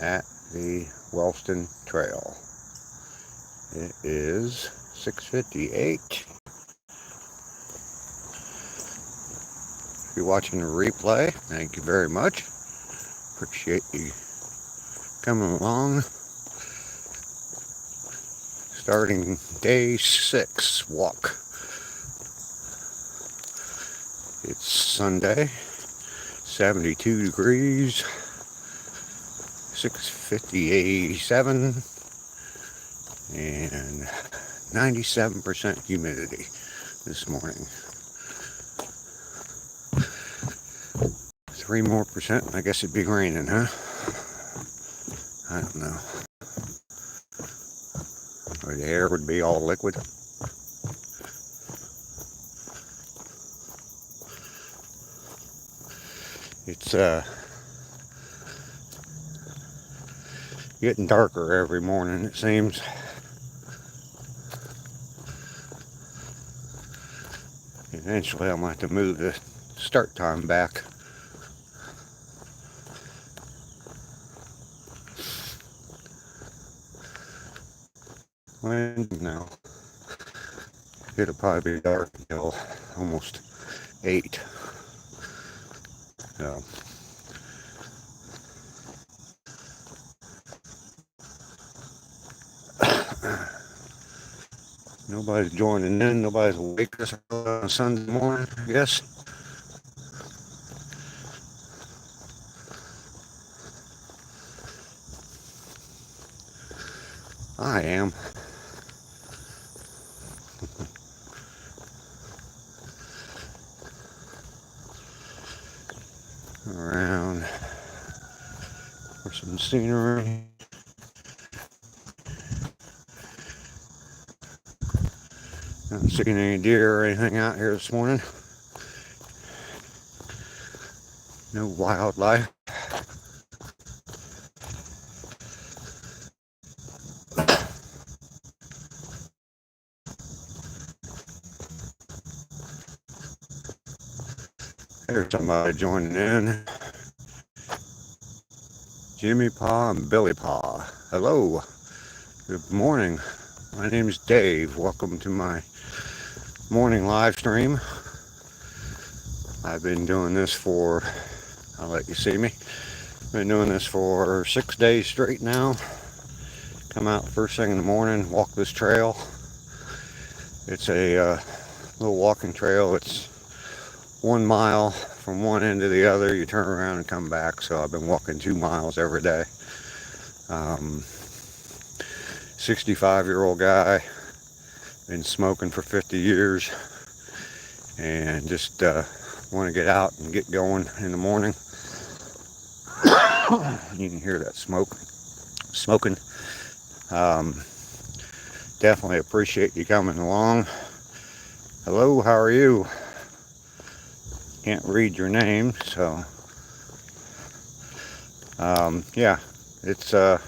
at the Wellston Trail. It is 6:58. If you're watching the replay, thank you very much. Appreciate you coming along. Starting day 6 walk. It's Sunday, 72 degrees, 6:57, and 97% humidity this morning. 3 more percent, I guess it'd be raining, huh? I don't know. Or the air would be all liquid. It's getting darker every morning, it seems. Eventually I'm going to have to move the start time back. When now it'll probably be dark until almost 8. So nobody's joining in, nobody's awake this early on a Sunday morning, I guess. I am. Around for some scenery. Not seeing any deer or anything out here this morning. No wildlife. There's somebody joining in. Jimmy Pa and Billy Pa. Hello. Good morning. My name is Dave. Welcome to my morning live stream. I've been doing this for, I'll let you see me. Been doing this for 6 days straight now. Come out first thing in the morning, walk this trail. It's a little walking trail. It's 1 mile from one end to the other. You turn around and come back. So I've been walking 2 miles every day. 65-year-old guy, been smoking for 50 years, and just want to get out and get going in the morning. You can hear that smoking. Definitely appreciate you coming along. Hello, how are you? Can't read your name, so yeah, it's the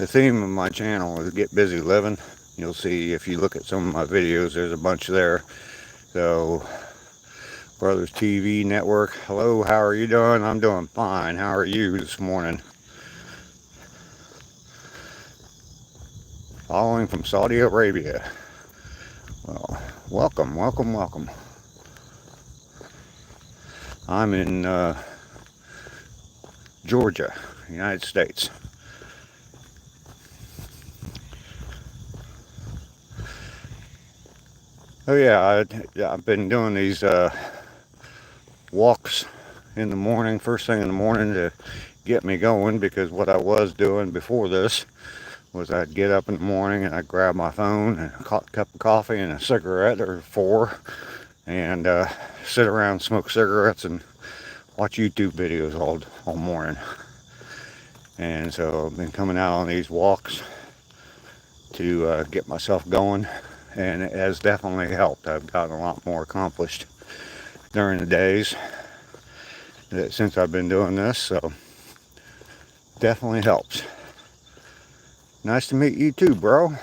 theme of my channel is Get Busy Living. You'll see if you look at some of my videos, there's a bunch there. So, Brothers TV Network, hello, how are you doing? I'm doing fine. How are you this morning? Following from Saudi Arabia. Well, welcome. I'm in Georgia, United States. Oh yeah, I've been doing these walks in the morning, first thing in the morning, to get me going, because what I was doing before this was I'd get up in the morning and I'd grab my phone and a cup of coffee and a cigarette or 4 and sit around, smoke cigarettes, and watch YouTube videos all morning. And so I've been coming out on these walks to get myself going, and it has definitely helped. I've gotten a lot more accomplished during the days since I've been doing this, so definitely helps. Nice to meet you too, bro.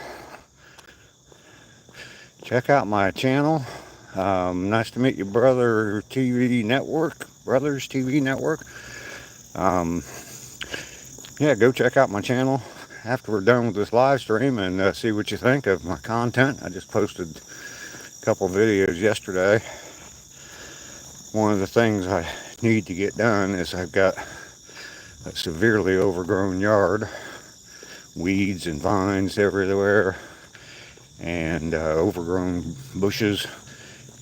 Check out my channel. Nice to meet you, Brothers TV Network. yeah, go check out my channel after we're done with this live stream and see what you think of my content. I just posted a couple videos yesterday. One of the things I need to get done is I've got a severely overgrown yard, weeds and vines everywhere, and overgrown bushes,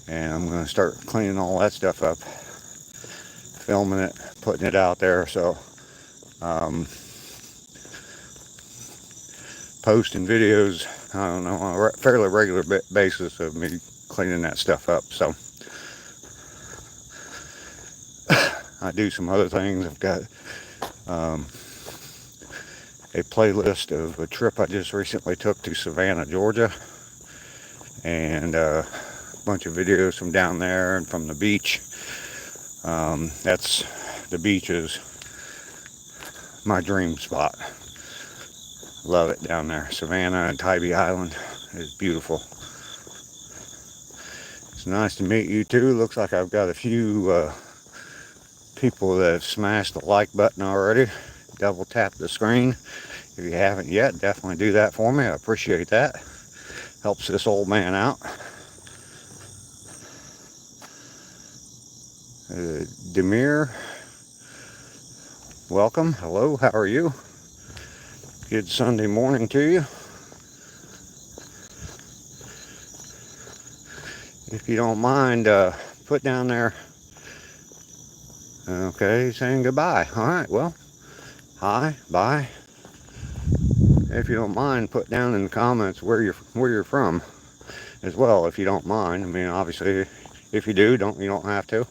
and I'm going to start cleaning all that stuff up, filming it, putting it out there. So posting videos, I don't know, on a fairly regular basis of me cleaning that stuff up. So I do some other things. I've got a playlist of a trip I just recently took to Savannah, Georgia, and a bunch of videos from down there and from the beach. The beach is my dream spot. Love it down there. Savannah and Tybee Island is beautiful. It's nice to meet you too. Looks like I've got a few people that have smashed the like button already. Double tap the screen. If you haven't yet, definitely do that for me. I appreciate that. Helps this old man out. Demir, welcome. Hello, how are you? Good Sunday morning to you. If you don't mind, put down there. Okay, saying goodbye. All right, well, hi, bye. If you don't mind, put down in the comments where you're from as well, if you don't mind. I mean, obviously, if you do, you don't have to.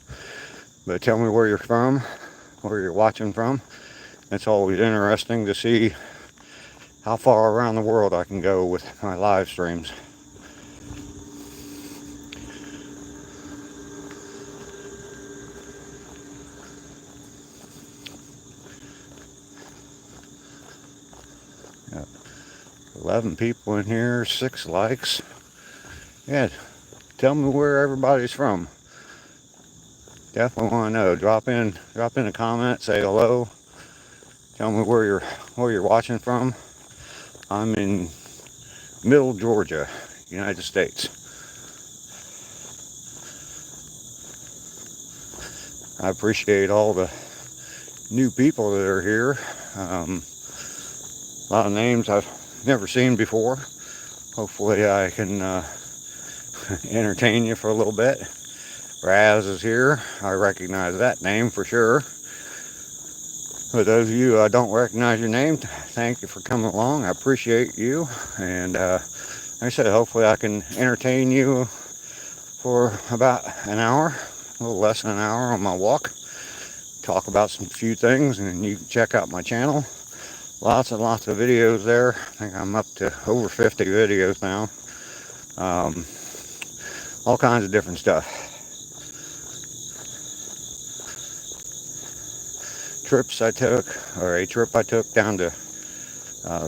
But tell me where you're from, where you're watching from. It's always interesting to see how far around the world I can go with my live streams. Got 11 people in here, 6 likes. Yeah, tell me where everybody's from. Definitely want to know. Drop in a comment, say hello. Tell me where you're watching from. I'm in Middle Georgia, United States. I appreciate all the new people that are here. A lot of names I've never seen before. Hopefully I can entertain you for a little bit. Raz is here. I recognize that name for sure. For those of you I don't recognize your name, thank you for coming along. I appreciate you. And like I said, hopefully I can entertain you for about an hour, a little less than an hour on my walk. Talk about some few things, and you can check out my channel. Lots and lots of videos there. I think I'm up to over 50 videos now. All kinds of different stuff. A trip I took down to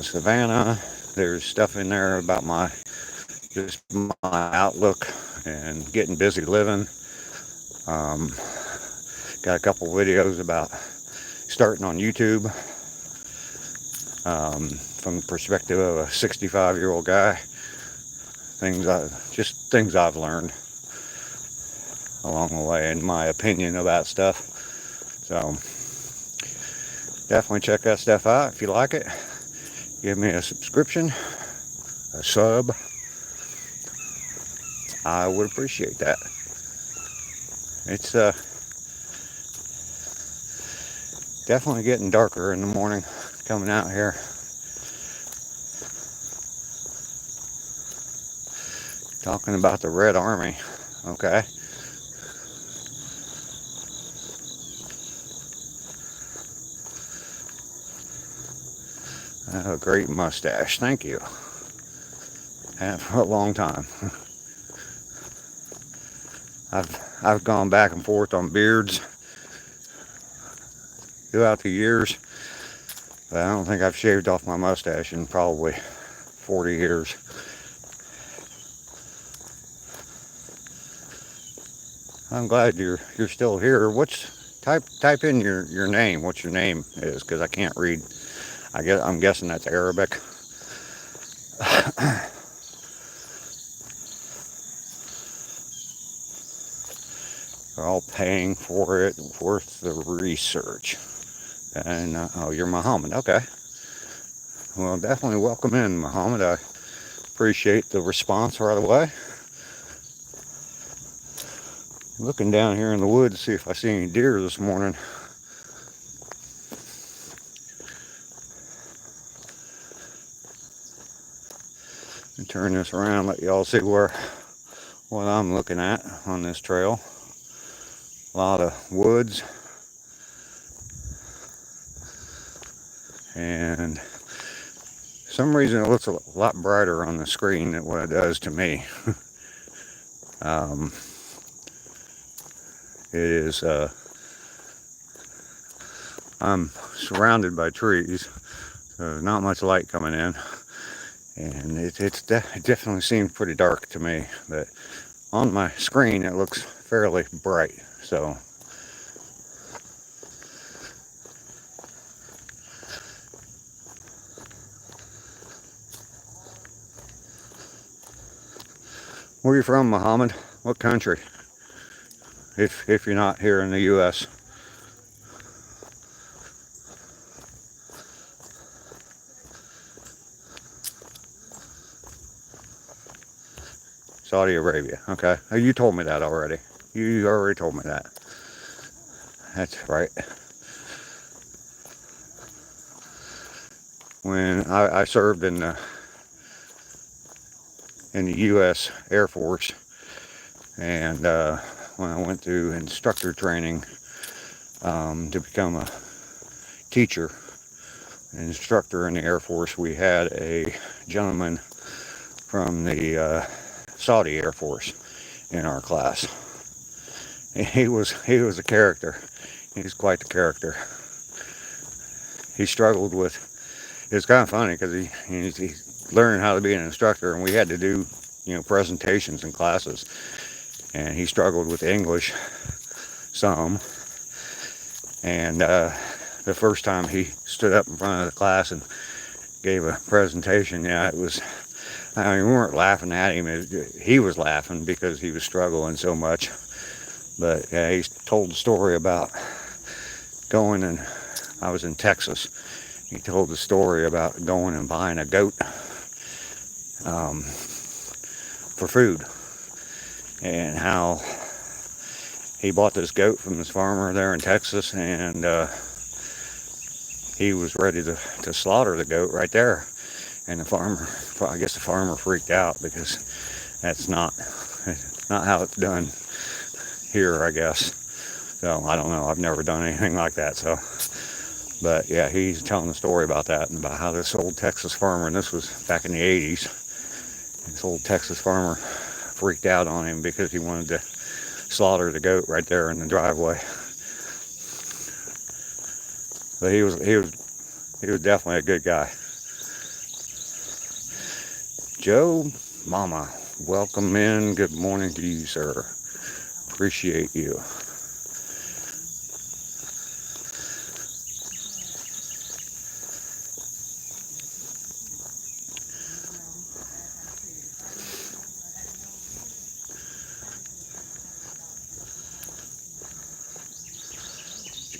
Savannah. There's stuff in there about my outlook and getting busy living. Got a couple videos about starting on YouTube from the perspective of a 65-year-old guy. Things I've learned along the way, in my opinion about stuff. So definitely check that stuff out if you like it. Give me a subscription, a sub. I would appreciate that. It's definitely getting darker in the morning coming out here. Talking about the Red Army. Okay. A great mustache. Thank you. And for a long time. I've gone back and forth on beards throughout the years, but I don't think I've shaved off my mustache in probably 40 years. I'm glad you're still here. Type in your name, what your name is, because I can't read I'm guessing that's Arabic. They're all paying for it, worth the research. And, oh, you're Muhammad. Okay. Well, definitely welcome in, Muhammad. I appreciate the response right away. Looking down here in the woods to see if I see any deer this morning. And turn this around, let y'all see what I'm looking at on this trail. A lot of woods. And for some reason it looks a lot brighter on the screen than what it does to me. It is, I'm surrounded by trees, so not much light coming in. And it definitely seems pretty dark to me, but on my screen it looks fairly bright. So where are you from, Muhammad? What country? If you're not here in the U.S. Saudi Arabia. Okay. Oh, you told me that already. You already told me that. That's right. When I served in the U.S. Air Force, and when I went through instructor training to become a teacher, an instructor in the Air Force, we had a gentleman from the Saudi Air Force in our class. He was a character. He was quite the character. He struggled with. It was kind of funny because he's learning how to be an instructor, and we had to do presentations in classes, and he struggled with English some. And the first time he stood up in front of the class and gave a presentation, yeah, it was. I mean, we weren't laughing at him. He was laughing because he was struggling so much. But yeah, he told the story about going, and I was in Texas. He told the story about going and buying a goat for food, and how he bought this goat from this farmer there in Texas, and he was ready to slaughter the goat right there. And I guess the farmer freaked out because that's not how it's done here, I guess. So I don't know. I've never done anything like that. So, but yeah, he's telling the story about that and about how this old Texas farmer, and this was back in the 80s, this old Texas farmer freaked out on him because he wanted to slaughter the goat right there in the driveway. But he was definitely a good guy. Joe Mama, welcome in. Good morning to you, sir. Appreciate you.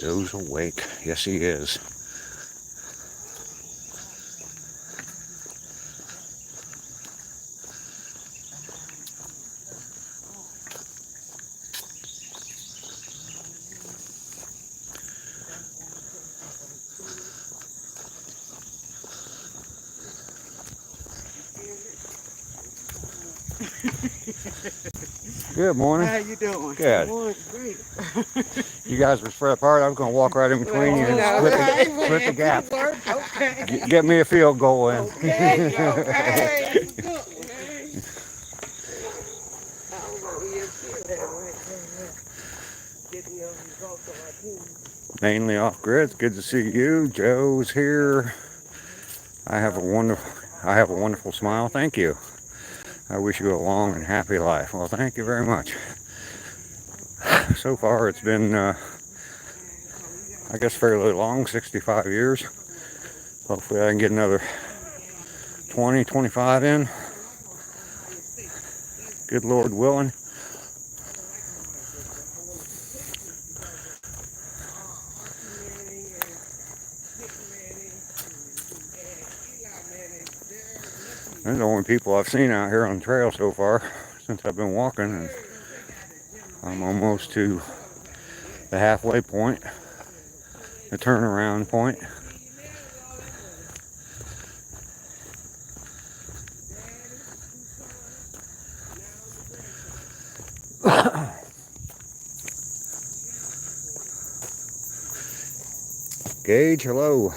Joe's awake. Yes, he is. Good morning. How you doing? Good. Great. You guys were spread apart. I'm going to walk right in between you and split the gap. Okay. Get me a field goal in. Okay. Mainly off grid. It's good to see you. Joe's here. I have a wonderful smile. Thank you. I wish you a long and happy life. Well, thank you very much. So far, it's been, I guess, fairly long, 65 years. Hopefully I can get another 20, 25 in. Good Lord willing. They're the only people I've seen out here on the trail so far since I've been walking, and I'm almost to the halfway point, the turnaround point. Gage, hello.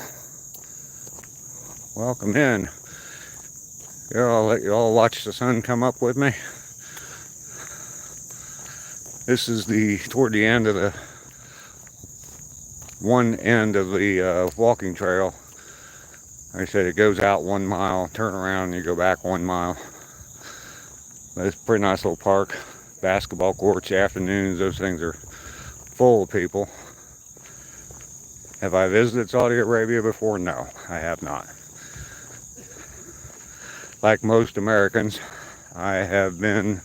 Welcome in. Here, I'll let you all watch the sun come up with me. This is toward the end of the one end of the walking trail. Like I said, it goes out 1 mile, turn around, and you go back 1 mile. But it's a pretty nice little park. Basketball courts, afternoons, those things are full of people. Have I visited Saudi Arabia before? No, I have not. Like most Americans, I've been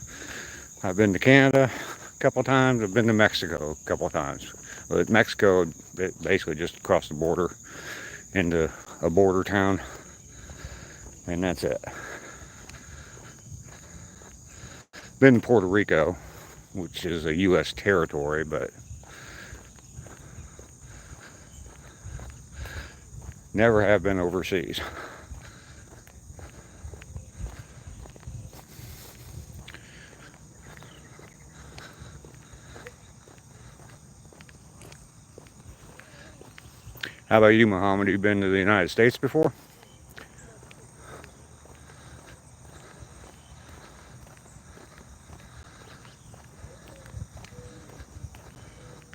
to Canada a couple times. I've been to Mexico a couple times. But Mexico, basically just across the border into a border town, and that's it. Been to Puerto Rico, which is a U.S. territory, but never have been overseas. How about you, Muhammad? You been to the United States before?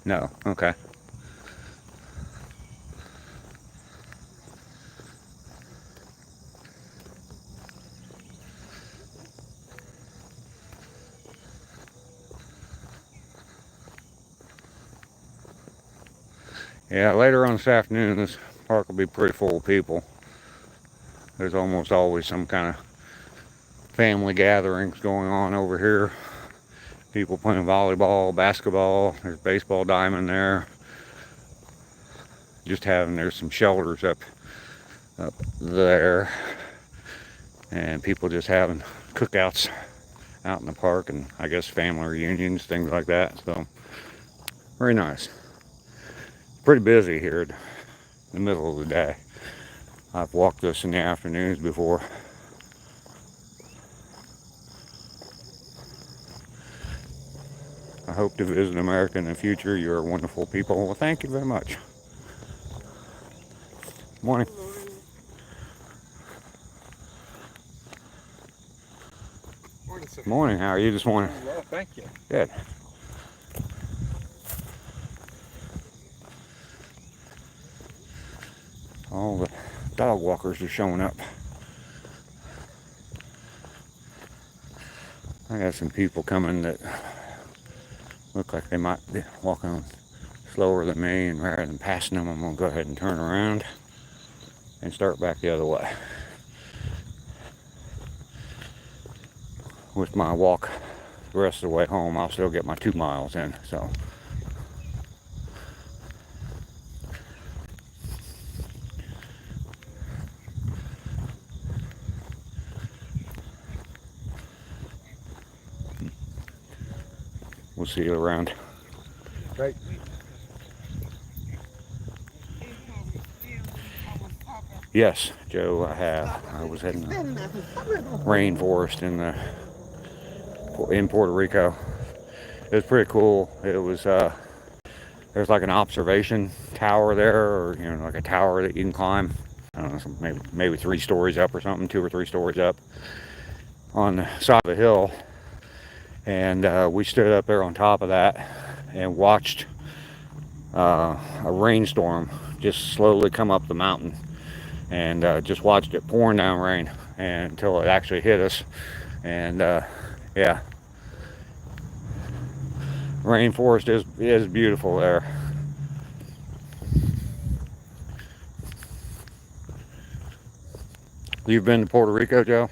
No. Okay. Yeah, later on this afternoon, this park will be pretty full of people. There's almost always some kind of family gatherings going on over here. People playing volleyball, basketball. There's baseball diamond there. There's some shelters up there, and people just having cookouts out in the park, and I guess family reunions, things like that. So very nice. Pretty busy here in the middle of the day. I've walked this in the afternoons before. I hope to visit America in the future. You're wonderful people. Well, thank you very much. Morning. Morning, sir. Morning. How are you this morning? Well, thank you. Good. All the dog walkers are showing up. I got some people coming that look like they might be walking slower than me, and rather than passing them, I'm going to go ahead and turn around and start back the other way. With my walk the rest of the way home, I'll still get my 2 miles in, so. We'll see you around. Right. Yes, Joe, I have. I was in the rainforest in Puerto Rico. It was pretty cool. It was there's like an observation tower there, or like a tower that you can climb. I don't know, maybe 3 stories up or something, 2 or 3 stories up on the side of the hill. And we stood up there on top of that and watched a rainstorm just slowly come up the mountain, and just watched it pouring down rain until it actually hit us. And yeah, rainforest is beautiful there. You've been to Puerto Rico, Joe?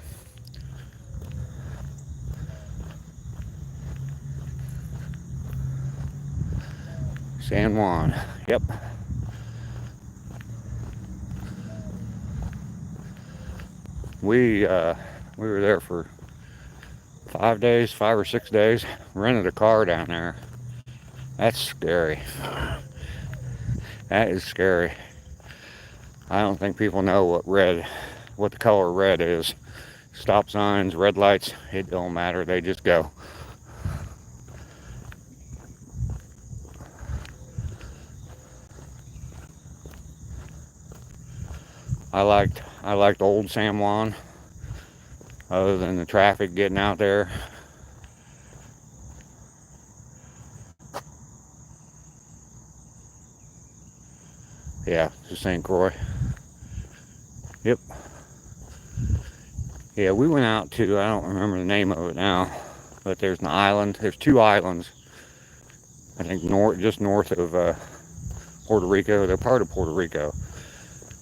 San Juan. Yep. We were there for 5 days, 5 or 6 days. Rented a car down there. That's scary. That is scary. I don't think people know what the color red is. Stop signs, red lights, it don't matter. They just go. I liked old San Juan, other than the traffic getting out there. Yeah, it's St. Croix. Yep. Yeah, we went out to, I don't remember the name of it now, but there's an island. There's 2 islands, I think just north of Puerto Rico. They're part of Puerto Rico.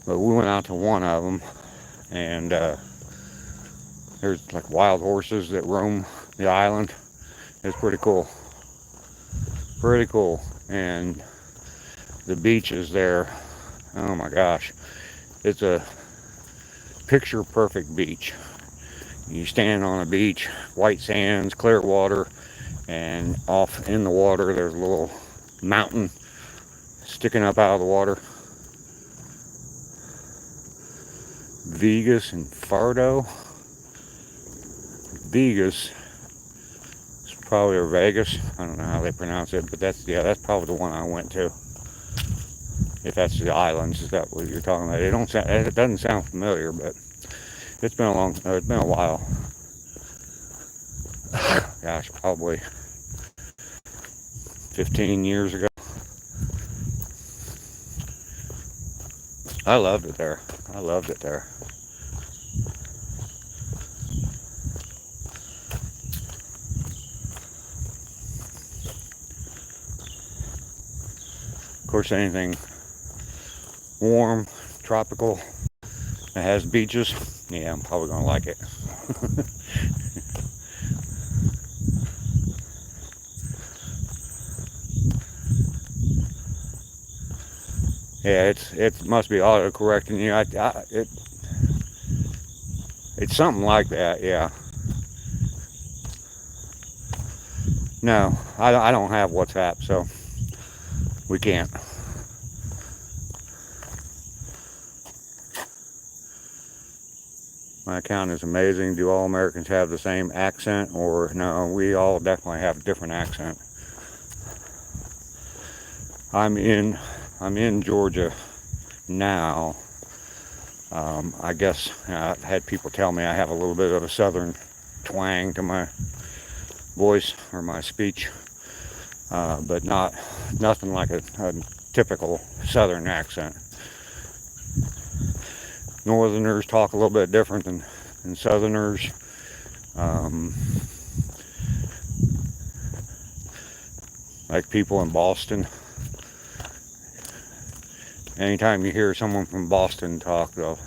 But we went out to one of them, and there's like wild horses that roam the island. It's pretty cool. Pretty cool. And the beaches there, oh my gosh, it's a picture perfect beach. You stand on a beach, white sands, clear water, and off in the water there's a little mountain sticking up out of the water. Vegas and Fardo. Vegas is probably, or Vegas. I don't know how they pronounce it, but that's probably the one I went to. If that's the islands, is that what you're talking about? It doesn't sound familiar, but it's been a while. Gosh, probably 15 years ago. I loved it there. I loved it there. Of course, anything warm, tropical, that has beaches, yeah, I'm probably gonna like it. Yeah, it must be auto correcting you. It's something like that. Yeah. No, I don't have WhatsApp, so we can't. My account is amazing. Do all Americans have the same accent, or no? We all definitely have a different accent. I'm in Georgia now. I guess I've had people tell me I have a little bit of a southern twang to my voice or my speech, but nothing like a typical southern accent. Northerners talk a little bit different than Southerners. Like people in Boston. Anytime you hear someone from Boston talk, they'll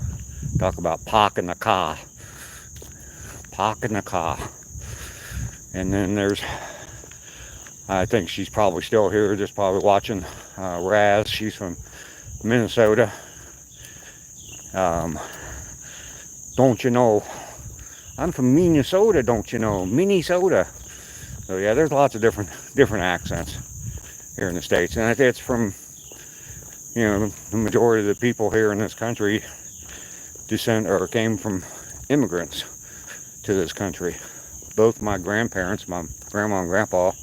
talk about parking the car. Parking the car. And then there's, I think she's probably still here, just probably watching, Raz. She's from Minnesota. Don't you know? I'm from Minnesota, don't you know? Minnesota. So yeah, there's lots of different accents here in the States, and it's from, the majority of the people here in this country came from immigrants to this country. Both my grandparents, my grandma and grandpa,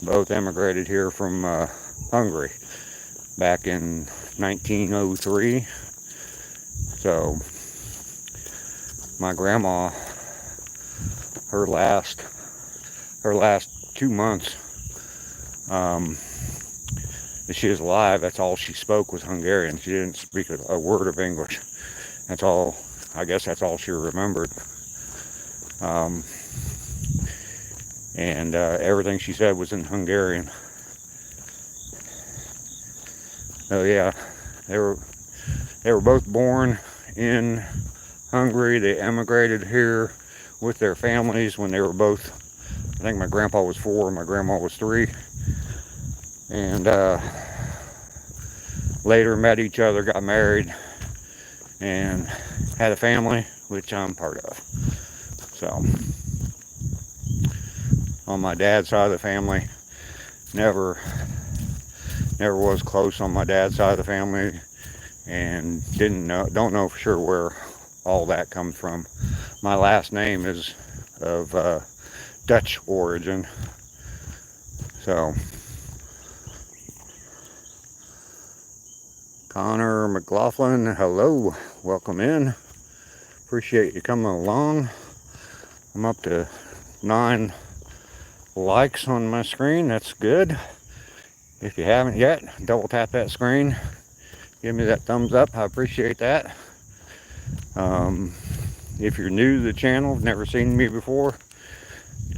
both immigrated here from Hungary back in 1903. So my grandma, her last 2 months that she was alive, that's all she spoke was Hungarian. She didn't speak a word of English. That's all, I guess that's all she remembered. And everything she said was in Hungarian. So yeah, they were both born in Hungary. They emigrated here with their families when they were both, I think my grandpa was 4 and my grandma was 3. And later met each other, got married, and had a family, which I'm part of. So, on my dad's side of the family, never was close on my dad's side of the family, and don't know for sure where all that comes from. My last name is of Dutch origin, so Connor McLaughlin, hello, welcome in. Appreciate you coming along. I'm up to 9 likes on my screen. That's good. If you haven't yet, double tap that screen. Give me that thumbs up. I appreciate that. If you're new to the channel, never seen me before,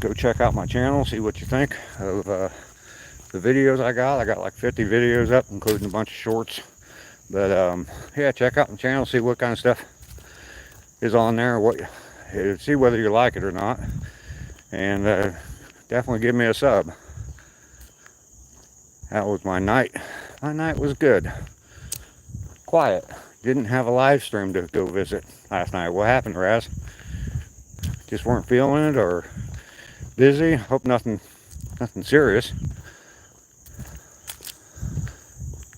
go check out my channel, see what you think of the videos I got. I got like 50 videos up, including a bunch of shorts. But yeah, check out my channel, see what kind of stuff is on there, see whether you like it or not, and definitely give me a sub. That was my night. My night was good. Quiet. Didn't have a live stream to go visit last night. What happened, Raz? Just weren't feeling it, or busy? Hope nothing serious.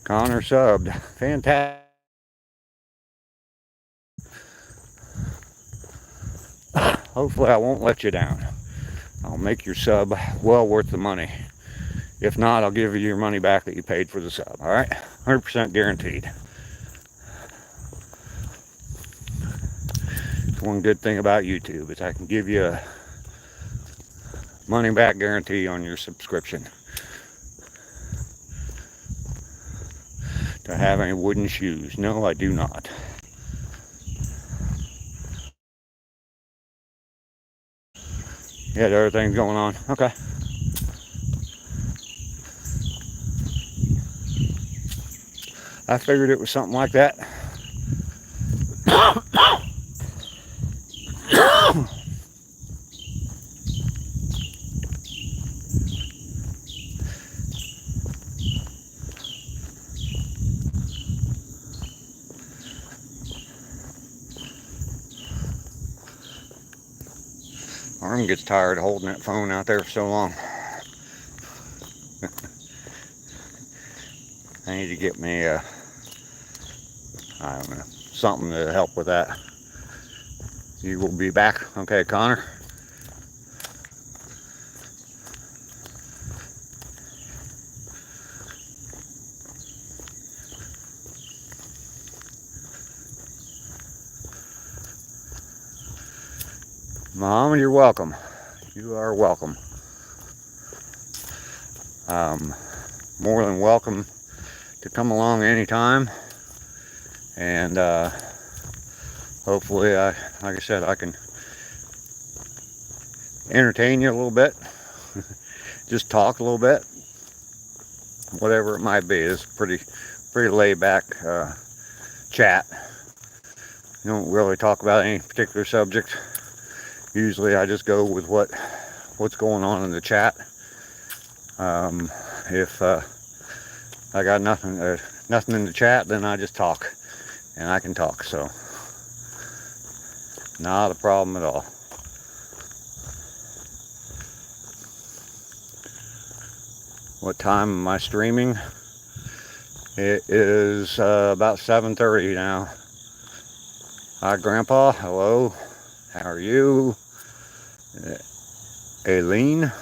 Connor subbed. Fantastic. Hopefully I won't let you down. I'll make your sub well worth the money. If not, I'll give you your money back that you paid for the sub. All right? 100% guaranteed. One good thing about YouTube is I can give you a money back guarantee on your subscription. Do I have any wooden shoes? No, I do not. Yeah, there are things going on. Okay. I figured it was something like that. Arm gets tired of holding that phone out there for so long. I need to get me I don't know, something to help with that. You will be back. Okay, Connor. Mom, you're welcome. You are welcome. More than welcome to come along anytime. And hopefully, like I said, I can entertain you a little bit. Just talk a little bit. Whatever it might be. It's pretty laid back chat. You don't really talk about any particular subject. Usually I just go with what's going on in the chat. If I got nothing in the chat, then I just talk, and I can talk, so not a problem at all. What time am I streaming? It is about 7:30 now. Hi, Grandpa. Hello. How are you? Aileen?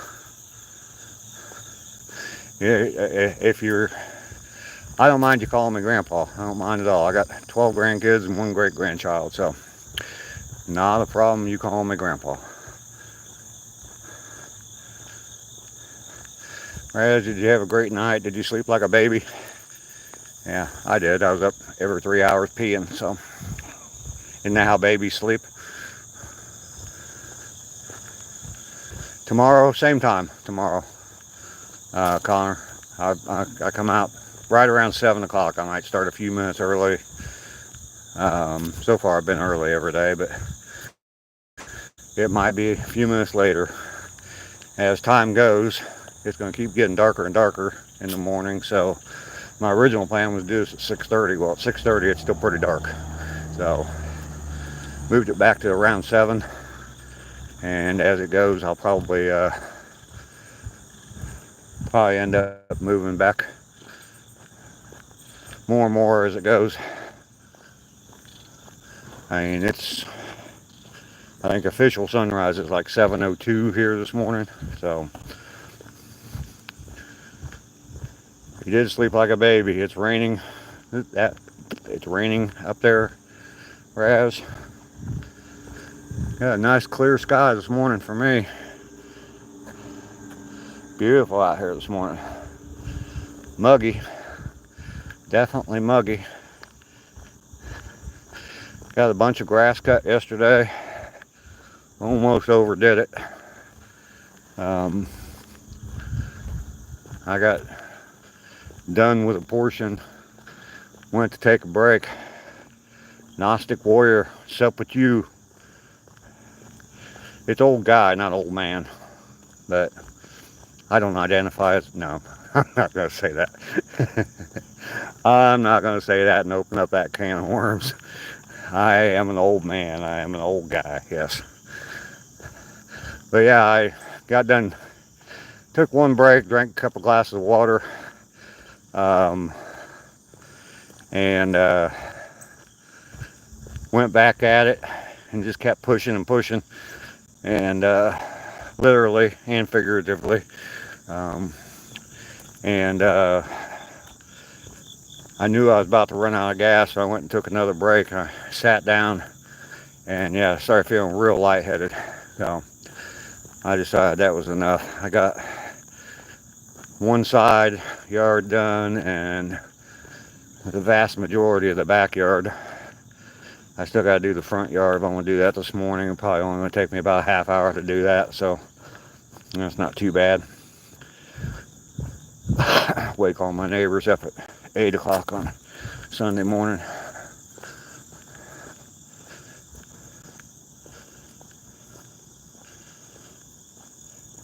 Yeah, if you're... I don't mind you calling me Grandpa. I don't mind at all. I got 12 grandkids and 1 great-grandchild, so not a problem you calling me Grandpa. Raz, did you have a great night? Did you sleep like a baby? Yeah, I did. I was up every 3 hours peeing, so... Isn't that how babies sleep? Tomorrow, same time, tomorrow, Connor. I come out right around 7 o'clock. I might start a few minutes early. So far I've been early every day, but it might be a few minutes later. As time goes, it's going to keep getting darker and darker in the morning, so my original plan was to do this at 6:30. Well, at 6:30 it's still pretty dark, so moved it back to around 7, and as it goes I'll probably end up moving back more and more as it goes. I mean, I think official sunrise is like 7:02 here this morning, so you did sleep like a baby. It's raining. It's raining up there, Raz. Got a nice clear sky this morning for me. Beautiful out here this morning. Muggy, definitely muggy. Got a bunch of grass cut yesterday. Almost overdid it. I got done with a portion, went to take a break. Gnostic Warrior, what's up with you? It's old guy, not old man, but I don't identify as, no, I'm not going to say that. I'm not going to say that and open up that can of worms. I am an old man. I am an old guy, yes. But yeah, I got done, took one break, drank a couple glasses of water, and went back at it and just kept pushing and pushing, and literally and figuratively. I knew I was about to run out of gas, so I went and took another break. I sat down, and yeah, I started feeling real lightheaded. So I decided that was enough. I got one side yard done and the vast majority of the backyard. I still got to do the front yard. I'm going to do that this morning. It's probably only going to take me about a half hour to do that, so that's not too bad. Wake all my neighbors up at 8 o'clock on Sunday morning.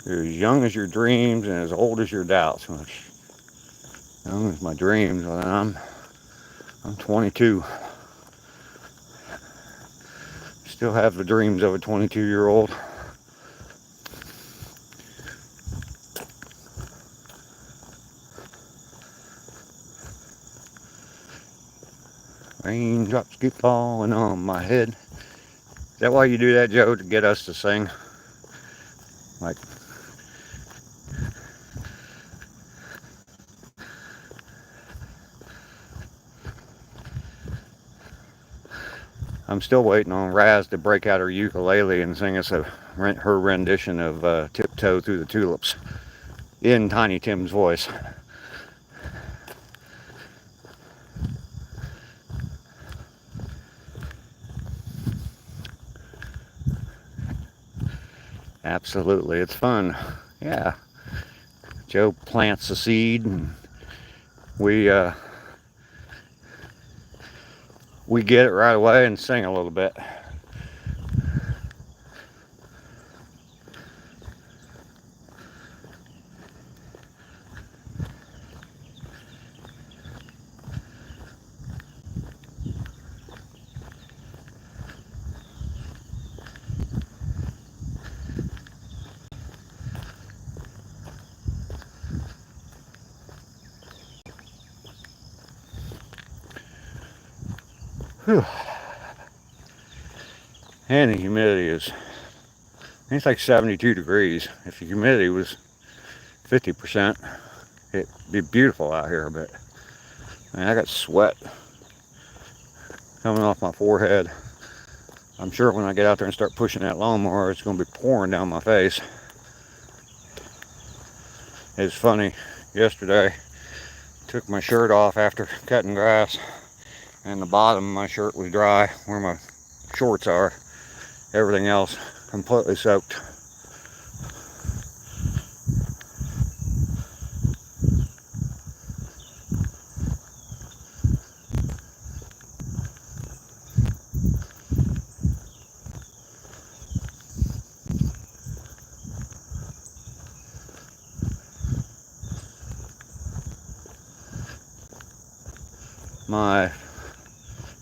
You're as young as your dreams and as old as your doubts. Which, young as my dreams, well, I'm 22. Still have the dreams of a 22-year-old. Raindrops keep falling on my head. Is that why you do that, Joe? To get us to sing? Like, I'm still waiting on Raz to break out her ukulele and sing us her rendition of Tiptoe Through the Tulips in Tiny Tim's voice. Absolutely, it's fun. Yeah. Joe plants a seed and we get it right away and sing a little bit. Whew. And the humidity it's like 72 degrees. If the humidity was 50%, it'd be beautiful out here, but I got sweat coming off my forehead. I'm sure when I get out there and start pushing that lawnmower, it's going to be pouring down my face. It's funny, yesterday, took my shirt off after cutting grass, and the bottom of my shirt was dry where my shorts are. Everything else completely soaked. my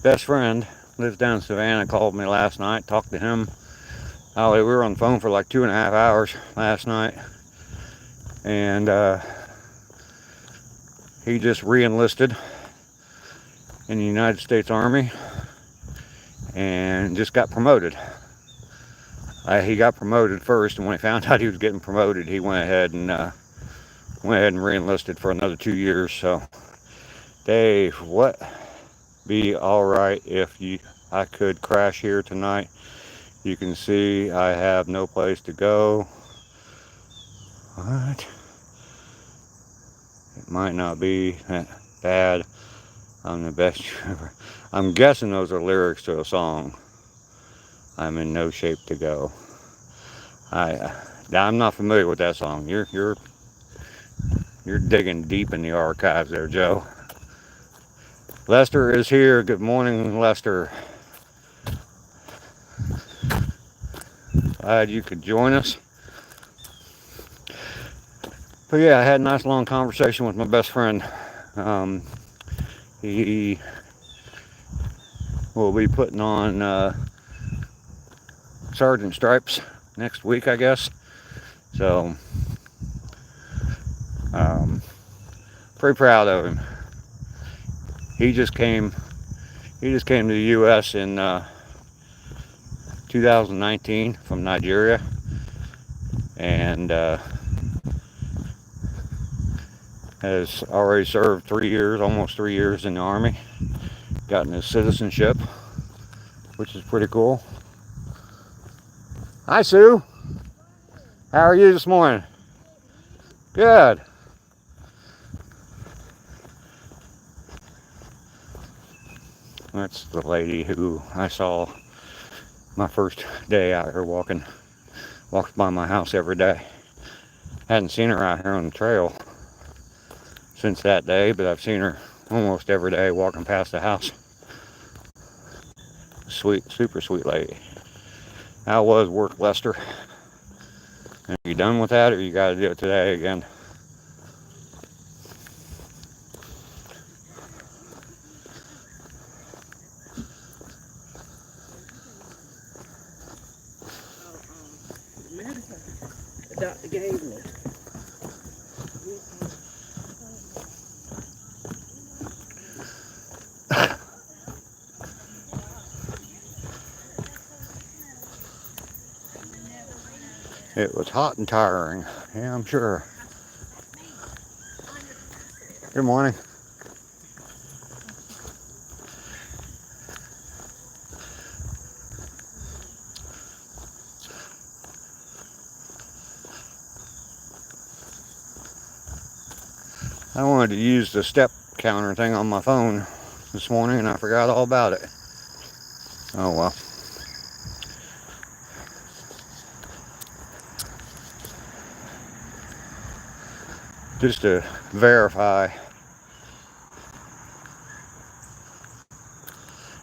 best friend lives down in Savannah, called me last night, talked to him. We were on the phone for like 2.5 hours last night, and he just re-enlisted in the United States Army and just got promoted. He got promoted first, and when he found out he was getting promoted, he went ahead and re-enlisted for another 2 years. So, Dave, what be all right if I could crash here tonight? You can see I have no place to go. What? It might not be that bad. I'm the best you ever. I'm guessing those are lyrics to a song. I'm in no shape to go. I'm not familiar with that song. You're digging deep in the archives there, Joe. Lester is here. Good morning, Lester. Glad you could join us. But yeah, I had a nice long conversation with my best friend. He will be putting on sergeant stripes next week, I guess. So, pretty proud of him. He just came to the U.S. in 2019 from Nigeria, and has already served almost 3 years in the Army, gotten his citizenship, which is pretty cool. Hi, Sue. How are you this morning? Good. That's the lady who I saw my first day out here walks by my house every day. Hadn't seen her out here on the trail since that day, but I've seen her almost every day walking past the house. Sweet, super sweet lady. How was work, Lester? Are you done with that, or you got to do it today again? The doctor gave me. It was hot and tiring. Yeah, I'm sure. Good morning. I wanted to use the step counter thing on my phone this morning, and I forgot all about it. Oh well. Just to verify.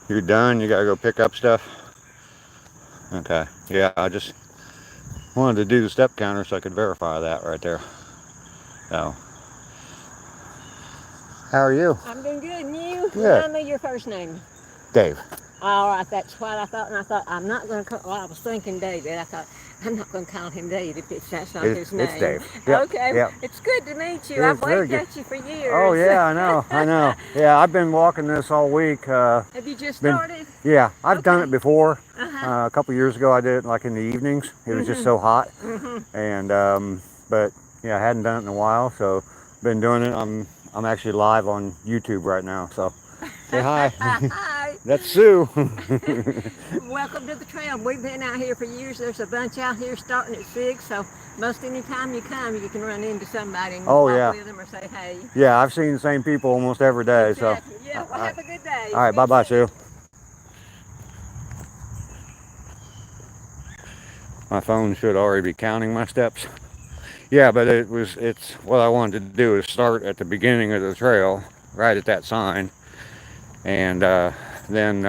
You're done? You gotta go pick up stuff? Okay. Yeah, I just wanted to do the step counter so I could verify that right there. So. How are you? I'm doing good, and you? Good. Remind me your first name. Dave. All right, that's what I thought, and I thought, I'm not going to call, well, I was thinking David. I thought, I'm not going to call him Dave if that's not his name. It's Dave. Yep. Okay, yep. It's good to meet you. It I've is very waved good. at you for years. Oh yeah, I know. Yeah, I've been walking this all week. Have you just started? Yeah, I've done Okay. it before. Uh-huh. A couple years ago I did it like in the evenings. It was just so hot. And but yeah, I hadn't done it in a while, so been doing it. I'm actually live on YouTube right now, so say hi. Hi. That's Sue. Welcome to the trail. We've been out here for years. There's a bunch out here starting at 6, so most any time you come, you can run into somebody and walk with them or say hey. Yeah, I've seen the same people almost every day. Exactly. So Yeah, well, have a good day. all right, bye-bye, Sue. My phone should already be counting my steps. Yeah, but it's what I wanted to do is start at the beginning of the trail, right at that sign, and then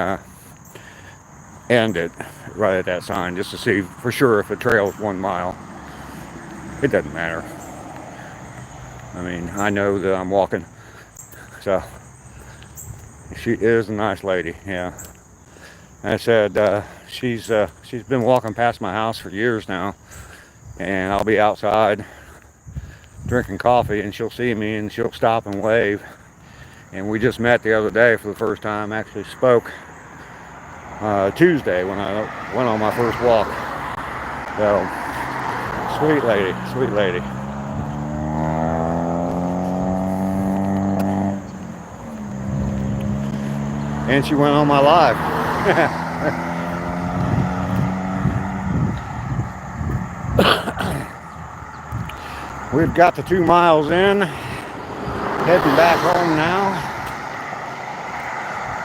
end it right at that sign, just to see for sure if the trail is 1 mile. It doesn't matter. I mean, I know that I'm walking, so She is a nice lady, yeah. I said she's been walking past my house for years now, and I'll be outside drinking coffee, and she'll see me and she'll stop and wave. And we just met the other day for the first time. Actually spoke Tuesday when I went on my first walk. So, sweet lady, sweet lady. And she went on my live. We've got the 2 miles in, heading back home now.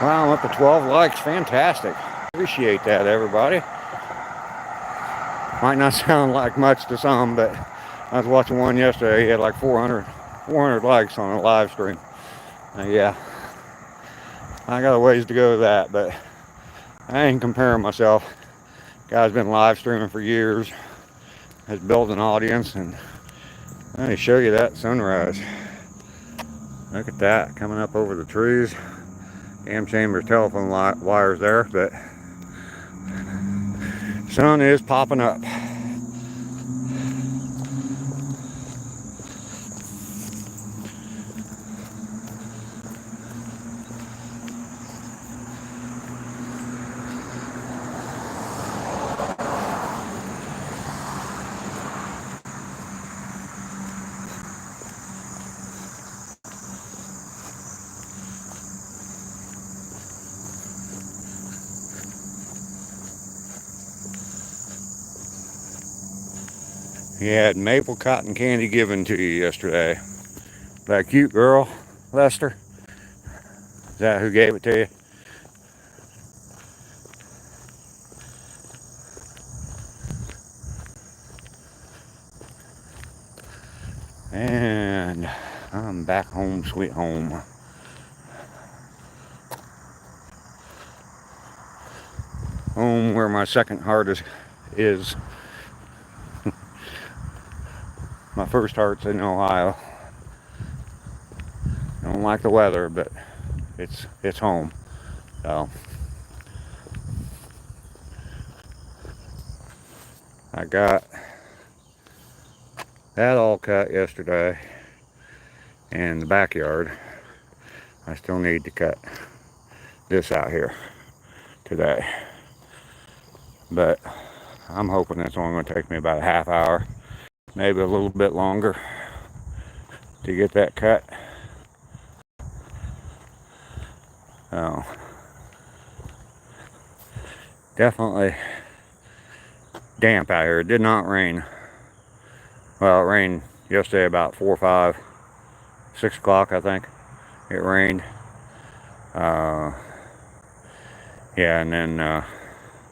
Wow, I'm up to 12 likes, fantastic. Appreciate that, everybody. Might not sound like much to some, but I was watching one yesterday, he had like 400 likes on a live stream. Yeah, I got a ways to go with that, but I ain't comparing myself. Guy's been live streaming for years, has built an audience, and let me show you that sunrise. Look at that, coming up over the trees. Am Chambers telephone wires there, but sun is popping up. He had maple cotton candy given to you yesterday. That cute girl, Lester? Is that who gave it to you? And I'm back home, sweet home. Home where my second heart is. My first heart's in Ohio. I don't like the weather, but it's home. So I got that all cut yesterday in the backyard. I still need to cut this out here today. But I'm hoping it's only going to take me about a half hour, maybe a little bit longer to get that cut. So definitely damp out here. It did not rain. Well, it rained yesterday about 4 or 5, 6 o'clock, I think. It rained. Yeah, and then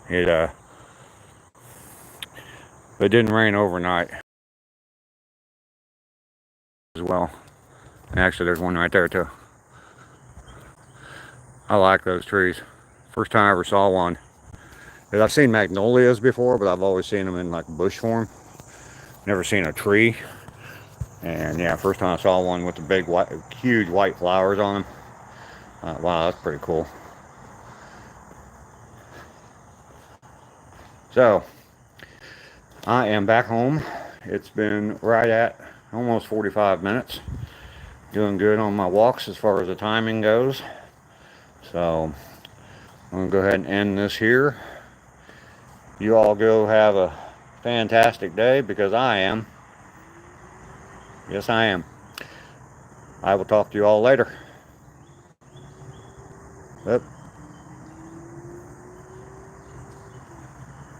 it didn't rain overnight as well. And actually, there's one right there too. I like those trees. First time I ever saw one. I've seen magnolias before, but I've always seen them in like bush form. Never seen a tree. And yeah, first time I saw one with the big, huge white flowers on them. Wow, that's pretty cool. So, I am back home. It's been right at almost 45 minutes. Doing good on my walks as far as the timing goes. So, I'm going to go ahead and end this here. You all go have a fantastic day, because I am. Yes, I am. I will talk to you all later. Yep.